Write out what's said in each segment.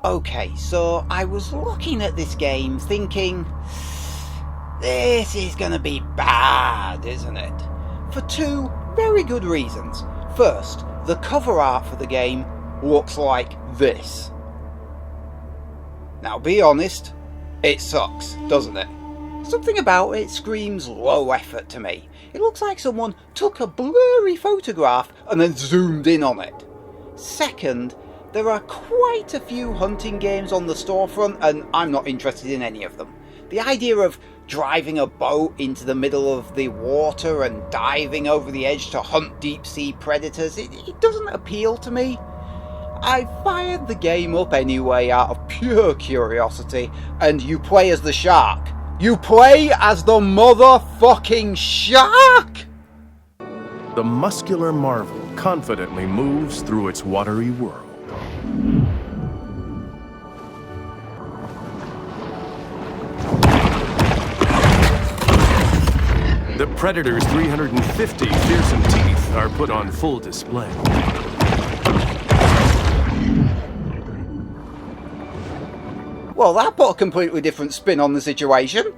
Okay, so I was looking at this game thinking, this is gonna be bad, isn't it? For two very good reasons. First, the cover art for the game looks like this. Now be honest, it sucks, doesn't it? Something about it screams low effort to me. It looks like someone took a blurry photograph and then zoomed in on it. Second, there are quite a few hunting games on the storefront and I'm not interested in any of them. The idea of driving a boat into the middle of the water and diving over the edge to hunt deep sea predators, it doesn't appeal to me. I fired the game up anyway out of pure curiosity, and you play as the shark. You play as the motherfucking shark! The muscular marvel confidently moves through its watery world. The Predator's 350 fearsome teeth are put on full display. Well, that put a completely different spin on the situation.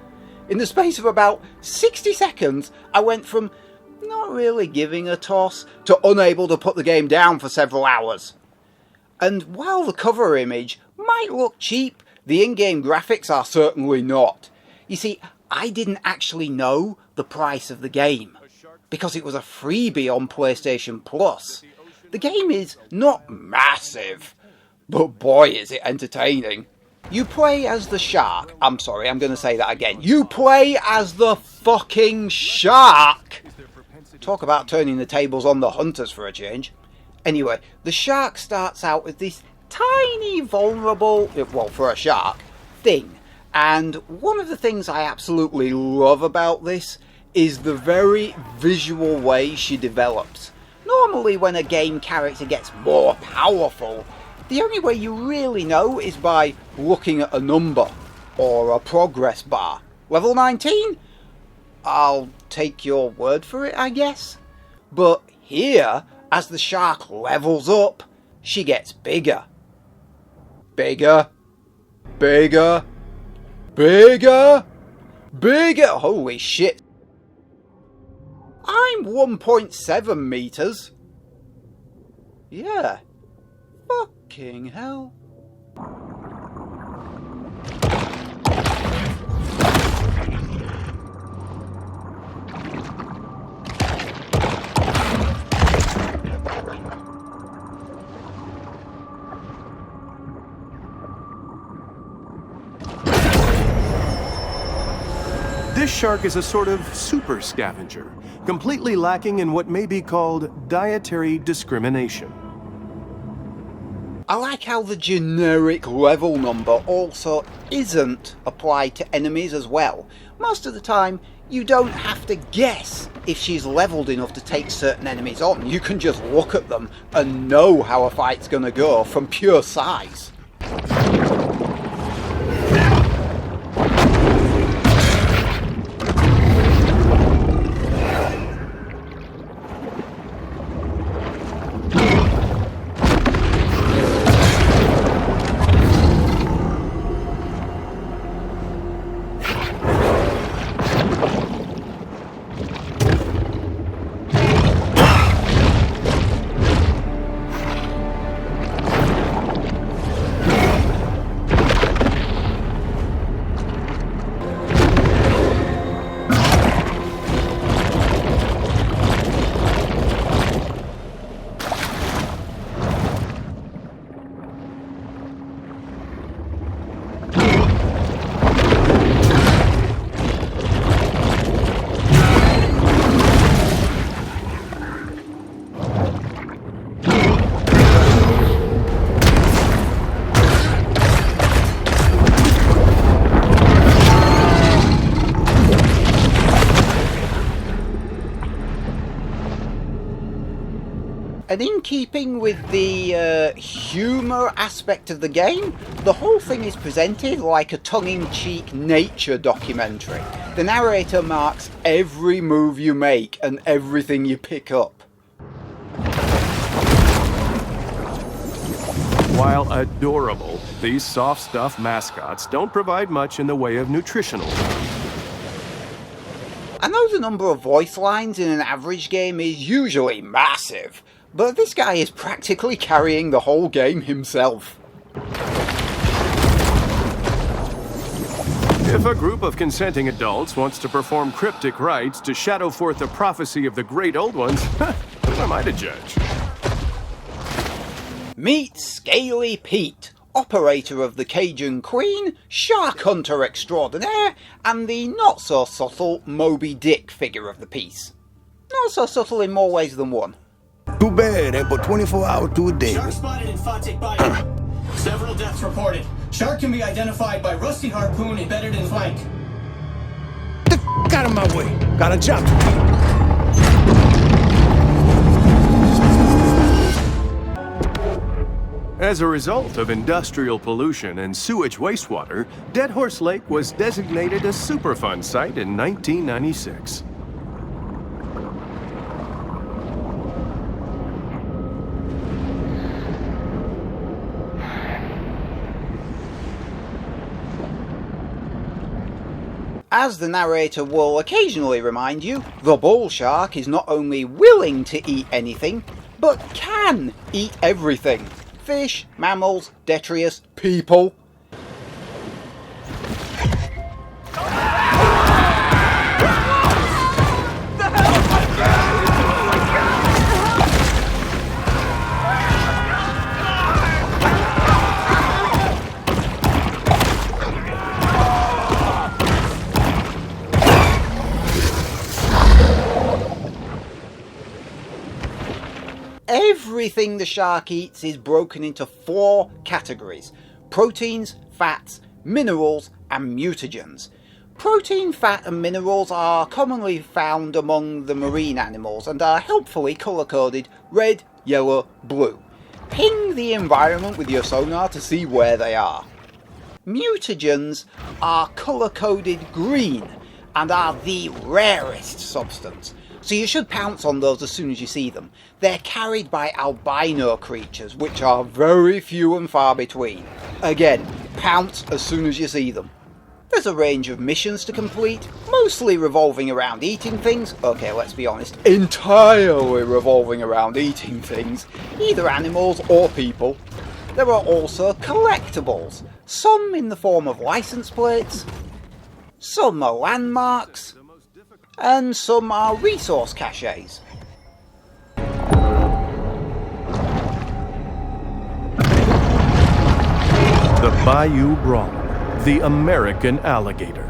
In the space of about 60 seconds, I went from not really giving a toss to unable to put the game down for several hours. And while the cover image might look cheap, the in-game graphics are certainly not. You see, I didn't actually know the price of the game, because it was a freebie on PlayStation Plus. The game is not massive, but boy is it entertaining. You play as the shark. I'm sorry, I'm going to say that again. You play as the fucking shark! Talk about turning the tables on the hunters for a change. Anyway, the shark starts out with this tiny, vulnerable, well, for a shark, thing. And one of the things I absolutely love about this is the very visual way she develops. Normally when a game character gets more powerful, the only way you really know is by looking at a number or a progress bar. Level 19? I'll take your word for it, I guess. But here, as the shark levels up, she gets bigger. Bigger. Bigger. Bigger. Bigger. Holy shit. I'm 1.7 meters. Yeah. Fucking hell. This shark is a sort of super scavenger, completely lacking in what may be called dietary discrimination. I like how the generic level number also isn't applied to enemies as well. Most of the time, you don't have to guess if she's leveled enough to take certain enemies on. You can just look at them and know how a fight's gonna go from pure size. And in keeping with the humour aspect of the game, the whole thing is presented like a tongue-in-cheek nature documentary. The narrator marks every move you make and everything you pick up. While adorable, these soft stuff mascots don't provide much in the way of nutritional value. I know the number of voice lines in an average game is usually massive, but this guy is practically carrying the whole game himself. If a group of consenting adults wants to perform cryptic rites to shadow forth the prophecy of the great old ones, who am I to judge? Meet Scaly Pete, operator of the Cajun Queen, shark hunter extraordinaire, and the not-so-subtle Moby Dick figure of the piece. Not so subtle in more ways than one. Too bad, ain't but 24 hours to a day. Shark spotted in Fatik Bayou. Several deaths reported. Shark can be identified by rusty harpoon embedded in flank. Get the f*** out of my way. Got a job to do. As a result of industrial pollution and sewage wastewater, Dead Horse Lake was designated a Superfund site in 1996. As the narrator will occasionally remind you, the bull shark is not only willing to eat anything, but can eat everything. Fish, mammals, detritus, people. Everything the shark eats is broken into 4 categories: proteins, fats, minerals, and mutagens. Protein, fat, and minerals are commonly found among the marine animals and are helpfully colour-coded red, yellow, blue. Ping the environment with your sonar to see where they are. Mutagens are colour-coded green and are the rarest substance, so you should pounce on those as soon as you see them. They're carried by albino creatures, which are very few and far between. Again, pounce as soon as you see them. There's a range of missions to complete, mostly revolving around eating things. Okay, let's be honest, entirely revolving around eating things, either animals or people. There are also collectibles, some in the form of license plates, some are landmarks, and some are resource caches. The Bayou Brawler, the American alligator.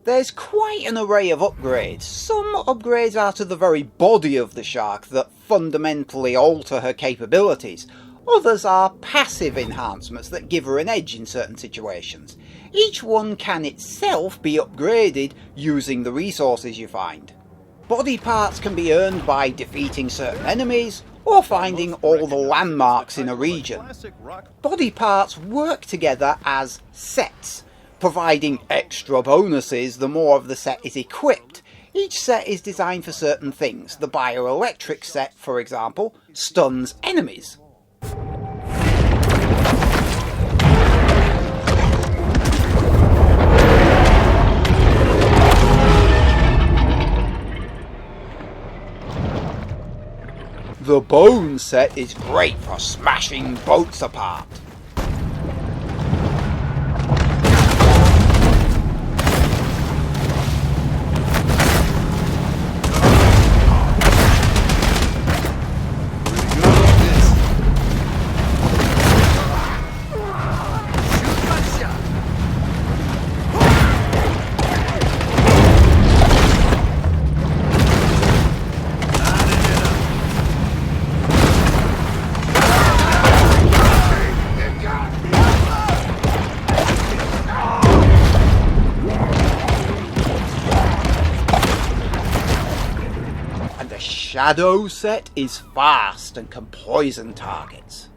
There's quite an array of upgrades. Some upgrades are to the very body of the shark that fundamentally alter her capabilities. Others are passive enhancements that give her an edge in certain situations. Each one can itself be upgraded using the resources you find. Body parts can be earned by defeating certain enemies, or finding all the landmarks in a region. Body parts work together as sets, providing extra bonuses the more of the set is equipped. Each set is designed for certain things. The bioelectric set, for example, stuns enemies. The bone set is great for smashing boats apart. shadow set is fast and can poison targets.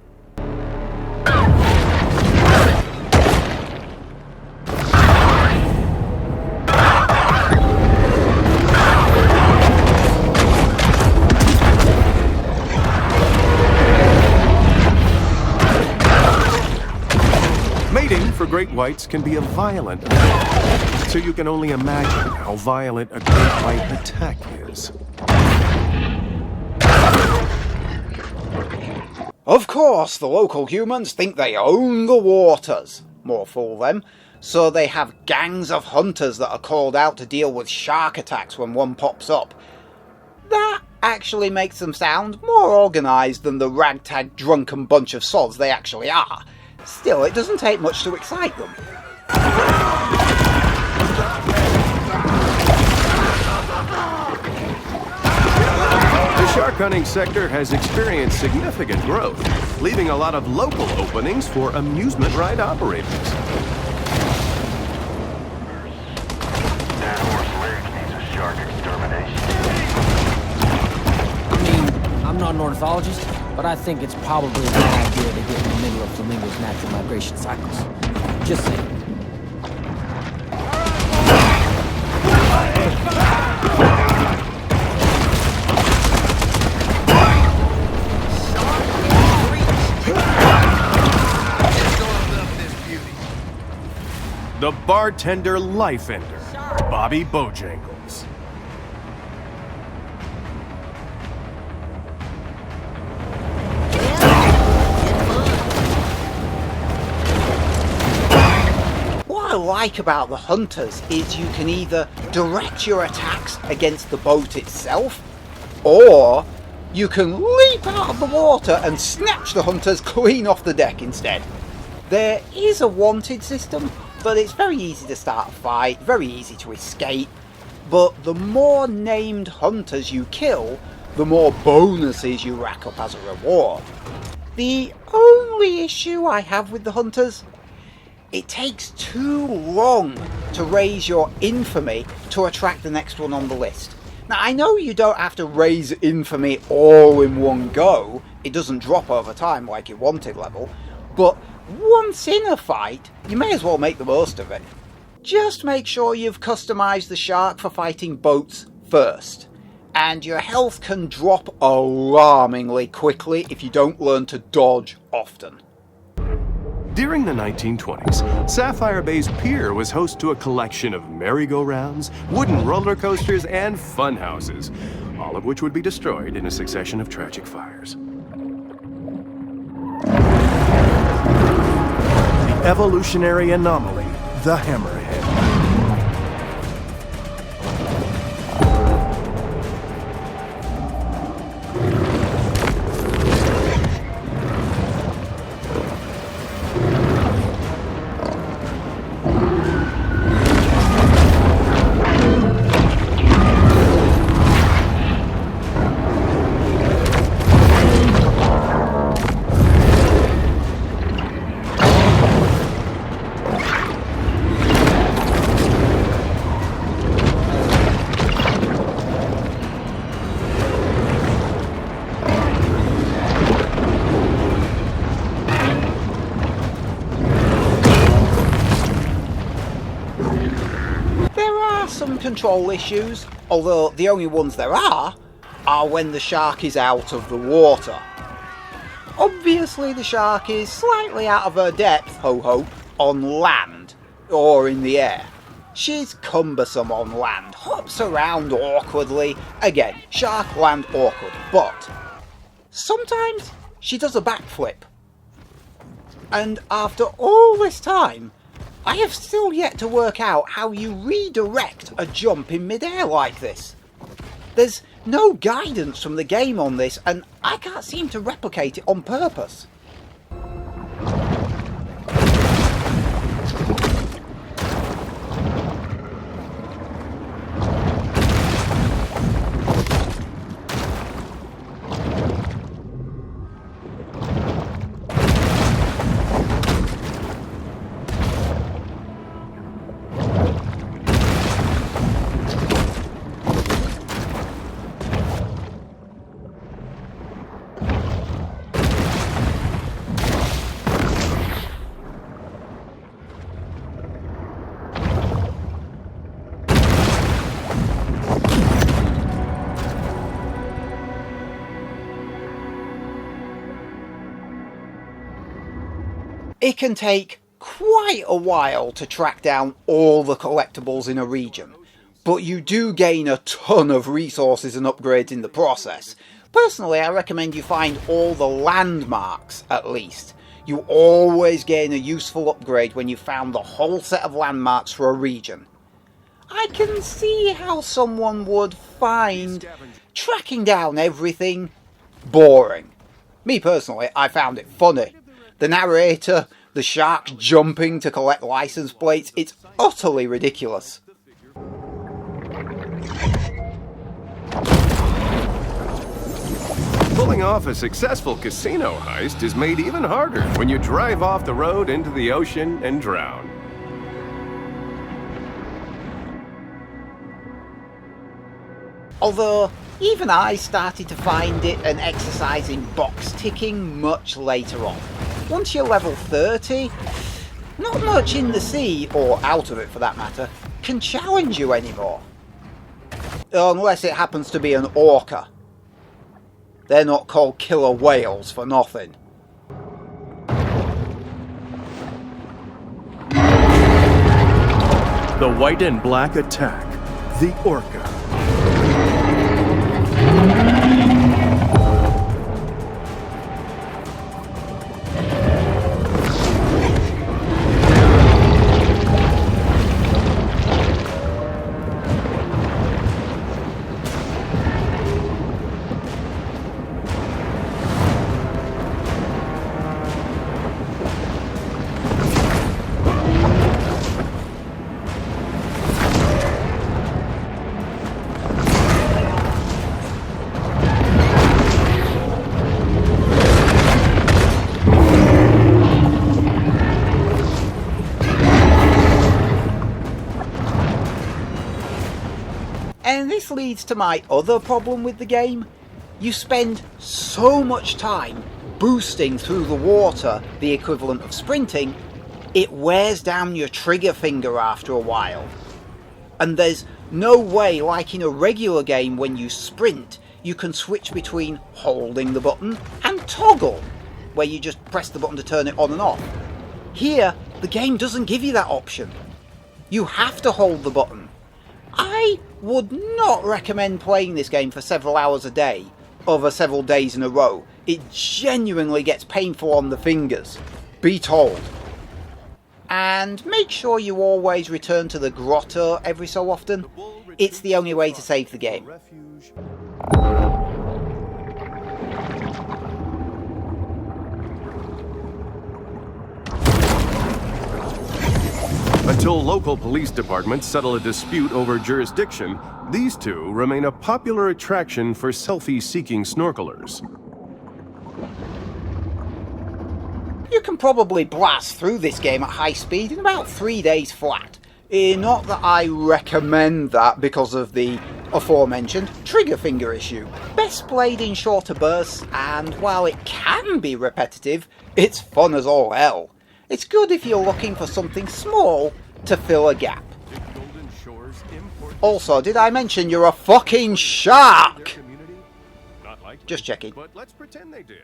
Mating for great whites can be a violent event, so you can only imagine how violent a great white attack is. Of course, the local humans think they own the waters. More fool them. So they have gangs of hunters that are called out to deal with shark attacks when one pops up. That actually makes them sound more organised than the ragtag drunken bunch of sods they actually are. Still, it doesn't take much to excite them. The shark hunting sector has experienced significant growth, leaving a lot of local openings for amusement ride operators. That horse Lake needs a shark extermination. I mean, I'm not an ornithologist, but I think it's probably a bad idea to get in the middle of flamingos' natural migration cycles. Just saying. The bartender life ender, Bobby Bojangles. What I like about the hunters is you can either direct your attacks against the boat itself, or you can leap out of the water and snatch the hunters clean off the deck instead. There is a wanted system, but it's very easy to start a fight, very easy to escape, but the more named hunters you kill, the more bonuses you rack up as a reward. The only issue I have with the hunters, it takes too long to raise your infamy to attract the next one on the list. Now I know you don't have to raise infamy all in one go, it doesn't drop over time like your wanted level, but once in a fight, you may as well make the most of it. Just make sure you've customised the shark for fighting boats first, and your health can drop alarmingly quickly if you don't learn to dodge often. During the 1920s, Sapphire Bay's pier was host to a collection of merry-go-rounds, wooden roller coasters, and fun houses, all of which would be destroyed in a succession of tragic fires. Evolutionary anomaly, the hammerhead. Some control issues, although the only ones there are when the shark is out of the water. Obviously the shark is slightly out of her depth, ho-ho, on land, or in the air. She's cumbersome on land, hops around awkwardly, again, shark land awkward, but sometimes she does a backflip. And after all this time, I have still yet to work out how you redirect a jump in midair like this. There's no guidance from the game on this, and I can't seem to replicate it on purpose. It can take quite a while to track down all the collectibles in a region, but you do gain a ton of resources and upgrades in the process. Personally, I recommend you find all the landmarks at least. You always gain a useful upgrade when you found the whole set of landmarks for a region. I can see how someone would find tracking down everything boring. Me personally, I found it funny. The narrator, the sharks jumping to collect license plates, it's utterly ridiculous. Pulling off a successful casino heist is made even harder when you drive off the road into the ocean and drown. Although, even I started to find it an exercise in box ticking much later on. Once you're level 30, not much in the sea, or out of it for that matter, can challenge you anymore. Unless it happens to be an orca. They're not called killer whales for nothing. The white and black attack. The Orca. And this leads to my other problem with the game. You spend so much time boosting through the water, the equivalent of sprinting, it wears down your trigger finger after a while. And there's no way, like in a regular game when you sprint, you can switch between holding the button and toggle, where you just press the button to turn it on and off. Here, the game doesn't give you that option. You have to hold the button. I would not recommend playing this game for several hours a day, over several days in a row. It genuinely gets painful on the fingers. Be told. And make sure you always return to the grotto every so often. It's the only way to save the game. Until local police departments settle a dispute over jurisdiction, these two remain a popular attraction for selfie-seeking snorkelers. You can probably blast through this game at high speed in about 3 days flat. Not that I recommend that because of the aforementioned trigger finger issue. Best played in shorter bursts, and while it can be repetitive, it's fun as all hell. It's good if you're looking for something small to fill a gap. Also, did I mention you're a fucking shark? Just checking. But let's pretend they did.